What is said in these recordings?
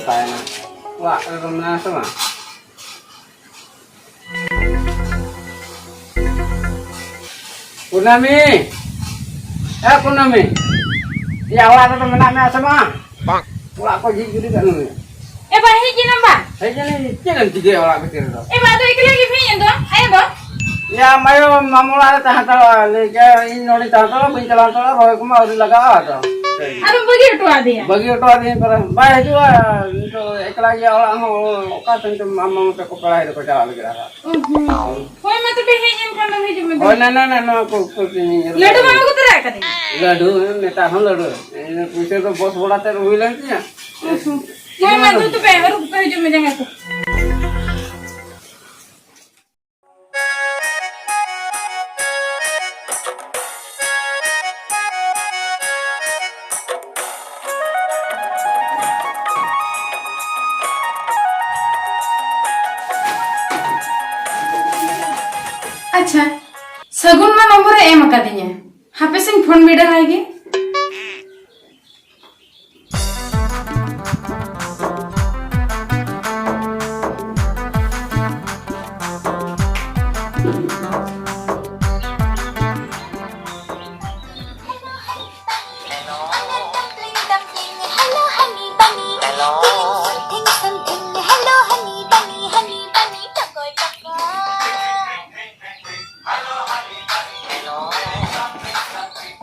kayaknya. Wah, kemana sama? Punami, Punami. Ya Allah, teman nak sama. Bang. Wah, kau jadi kan lu? Bah, hiji nambah. Hiji nih, jangan tiga orang kecil tu. Bah, tu ikut lagi punya tu. Ayo, bah. Ya, mayo mamula tahan tahu, leka ini nori tahan tahu, pinjalan tahu, roh kuma udah laga tu. Aduh, bagi itu ada. Bagi itu ada yang pernah. Baik juga, itu eklagi orang orang tentu mama untuk kepala itu kerja lagi lah. Kau matu hiji kan hiji matu. Oh, no, kau ini. Ladu mama aku terak kan? Ladu, neta hon ladu. Ini pusat tu bos bola terhuilan tu ya. Kau matu tu baru hiji macam tu. अच्छा सगुन मा number M अकादिnya हापे सिंग phone बिडा आएगी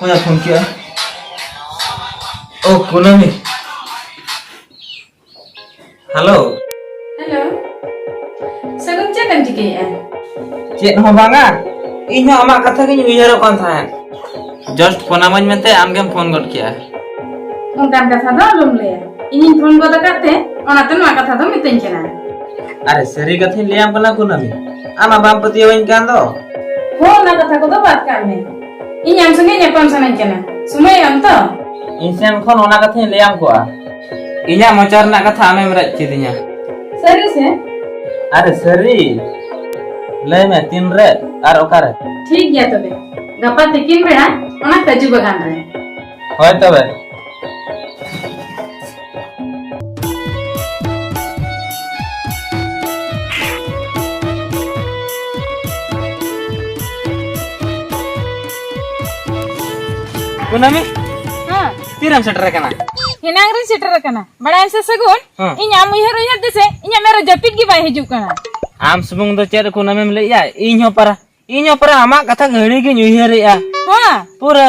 कौन phone किया? ओ कुनामी hello hello सगुन check अंजी के है चेक हो बांगा इन हो अमा कथा के उइहर कोन था जस्ट फोन आमज में ते आमगे फोन गट किया उनकान कथा दो लम ले इन फोन गद करते ओना तन मा कथा दो मितन केना अरे सरी कथि लियाम कना कुनामी आमा बाम पति होइन कान दो हो ना कथा को दो बात करने इन आम संगे नेपम सनन केना सुमय हम तो इंसान खन ओना कथि लियाम कोआ इnya मोचार ना कथा आमे मरच चिदिnya सरी से अरे सरी ले में तीन रे आर ओकारे ठीक गया तबे गपा तिकिन बेड़ा ओना कजु बगान रे होय तबे कुनामी हां तीरम सेटर कना हिनांग रे सेटर कना बड़ा ऐसे सगुन इन आम उहर उहर दिसे इन मेरा जपित की बाय हिजु कना आम सुबुंग दो चेर कुनामी में लैया इन हो परा आमा कथा घड़ी के उहर या हां पूरा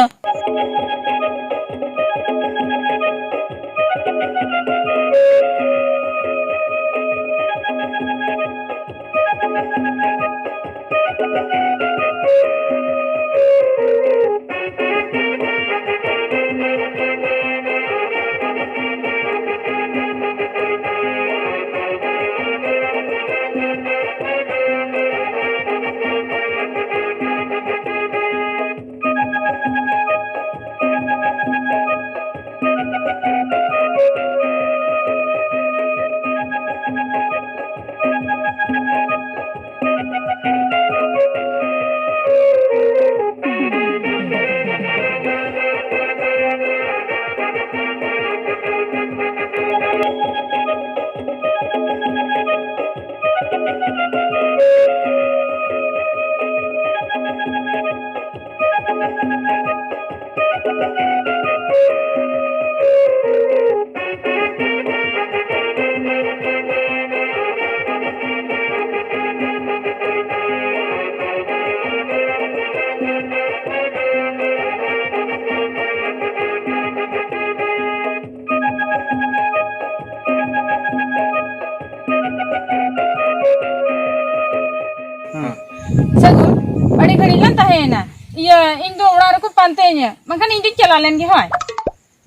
सगुन बड़ी घड़ी लन तहेना ये इन दो उड़ा को पानते nya मखन इन चला लेन के होय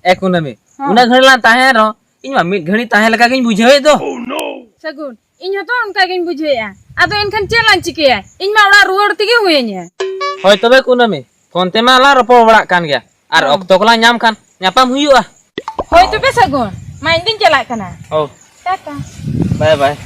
ए कुनामी उना घड़ला ताहे रो इन मा मिट घड़ी ताहे लगा के बुझे दो सगुन इन तो उनका के बुझेया आदो इनखन चलान चिकेया इन मा उड़ा रुवर तिगे होयnya होय तबे कुनामी फोन ते मा ला रपो बड़ा कान गया आर ऑक्तो कोला नाम खान ᱧᱟᱯᱟᱢ हुयुआ होय तबे सगुन मा इन दिन चला कना ओ tata bye bye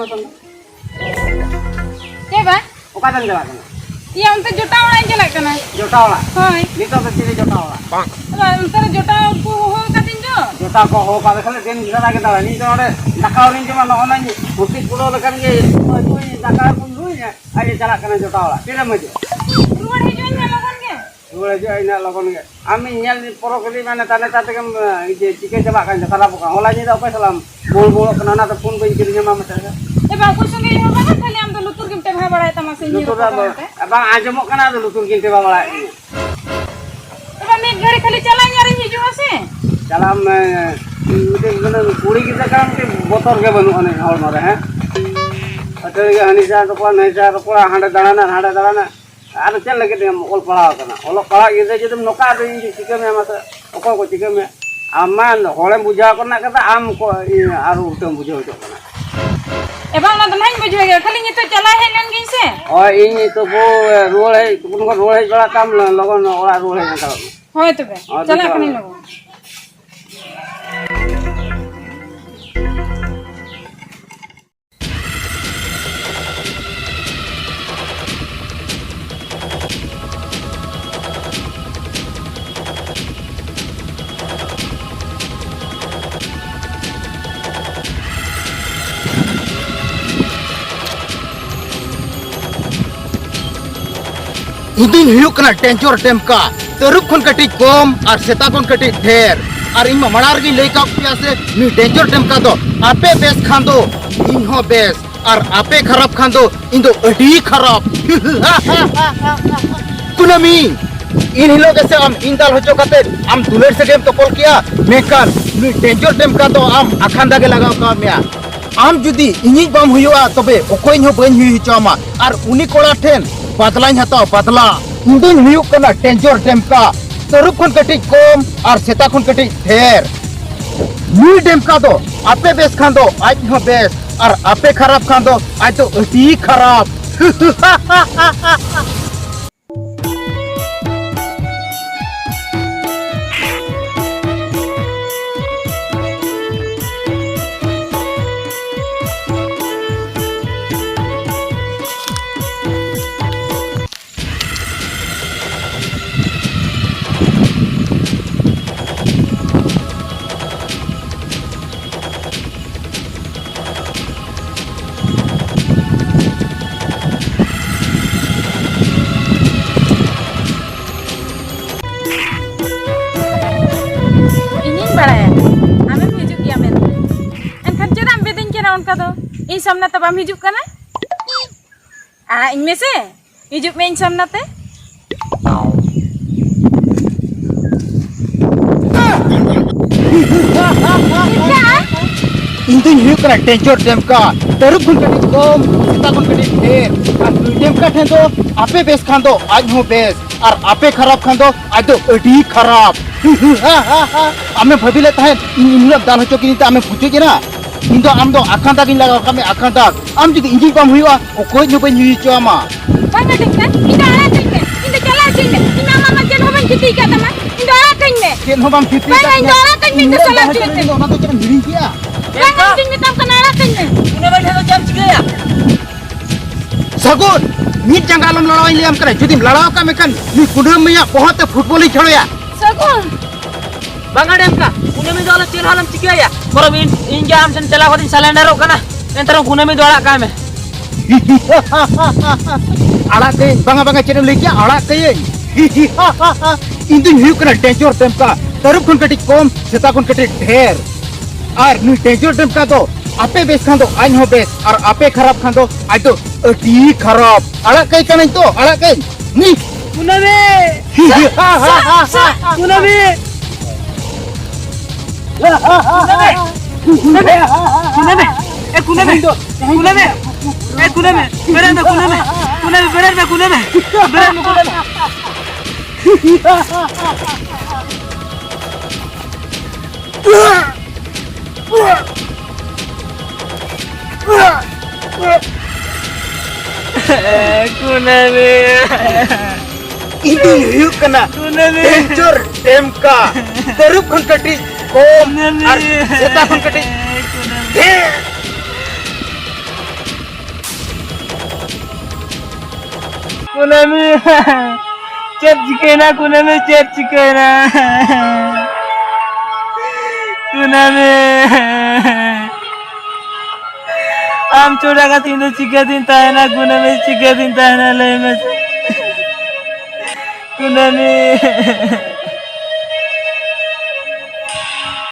kan. Coba. Oka tan jalan kan. Iya untuk juta orang jelek kan? Jota olah. Hoi. Nito ke sini jota olah. Untuk juta aku ho katin jo. Jota ko ho ka kale den bisa lagi tahu. Ni jore dakau ni cuma no ni. Musik pulo lekan ge. Oi dakau pun dunya. Ayo jalan kana jota olah. Tidak maju. Luar hijaunya lawan ke? Dua aja ini lakukan ke. Amin nyal di porok ini mana tanda tanda kan jika coba kan salah bukan. Olahnya itu apa salam. Bol kena nata pun bencirinya mama saya. Bang kusung ini apa kan kali am dulu tur kimte bha bada tamak sini. Lutur abang ajamok kana dulu lutur kinte bawa ini. Bang me gari kali jalan nyari hijau ase. Dalam itu guna kuri kita kan botol ke banu ane hal mare ha. Atau ke hanisa to pun hanisa to pun handa dalana. Ada cel lagi dengan ol pala kana. Ol pala kita jadi noka ada ini cikam ya masa. Okor ko cikam ya. Aman holen buja kena kata am ko ini aru utam buja itu kana. Bang nonton hain buju ya kali itu cala helan ginse. Oh ini tu bu rule hai, tu pun ko rule hai jala tam logon ola rule hai kalau. Hoi tu be. Cala kani logo. Idin hiu kena danger temka teruk kon kati kom ar seta kon kati ther ar ima manar gi leka piase ni danger temka do ape bes khando inho bes ar ape kharap khando indo adi kharap kunami in hilo kese am indal hocho kate am duler se game topol kiya mekan ni danger temka do am akhanda ge lagaw ka mea am judi inyi bam huyua tobe okoy nho bain hui chama ar uni kola ten बदलाइन हतो बदला इंदुन हुयुक कना टेंजर टेमका तरुप खन कटी कोम और सेता खन कटी ढेर नी टेमका दो आपे बेस खान दो आज हो बेस और आपे खराब खान दो आज तो अति खराब इन सामना तब हम हिजुक कना इन में से हिजुक में इन सामना ते इंदुन हुयुक कना टेंजर टेमका तरुप खन कटी कोम सेता खन कटी ढेर और टेमका ठेन दो आपे बेस खान दो आज हो बेस और आपे खराब खान दो आज तो अति खराब आमे भाबिले ताहे इनलब दाल होचो किनी आमे पुछे के ना इंदो आम दो आखांदा किन लगा कमे आखांदा आम जदि इंजिन कम हुआ ओकोय नो बन हुई चोमा बांगा देखना इंदो आरा कइने इंदो चला कइने इना मामा के होबन किती का तमा इंदो आरा कइने केन होबम फिती बांगा इंदो आरा कइने इंदो चला कइने ओना तो चन हिरिं किया बांगा दिन तम कना आरा कइने उने बैठे तो जम चिकेया सगुन मीट जंगालम लड़ाई लियाम करे जदि लड़ाव का मेकन नी कुडम मिया बहुत फुटबॉल ही खेलोया सगुन बांगा डेम का उने में दोला चेल हालम चिकेया परम इन जाम सन चला होदिन सिलेंडर कना एंतर कुने में दोला का में आड़ा के बांगा बांगा चेन लेकिया आड़ा के इंदुन हुयुक कना टेंजर टेमका तरुप खन कटी कोम सेता खन कटी ढेर और नी टेंजर टेमका दो आपे बेस खान दो आइन हो बेस और आपे खराब खान दो आज तो अति खराब आड़ा के कना तो आड़ा के नी कुने में कुने में itu hiu kena danger temka teruk kan kati kom ar seta kan kati kunami chat cikena kunami chat cikena kunami am choda ka tinu cikatin tahena kunami cikatin tahena lai mas kunami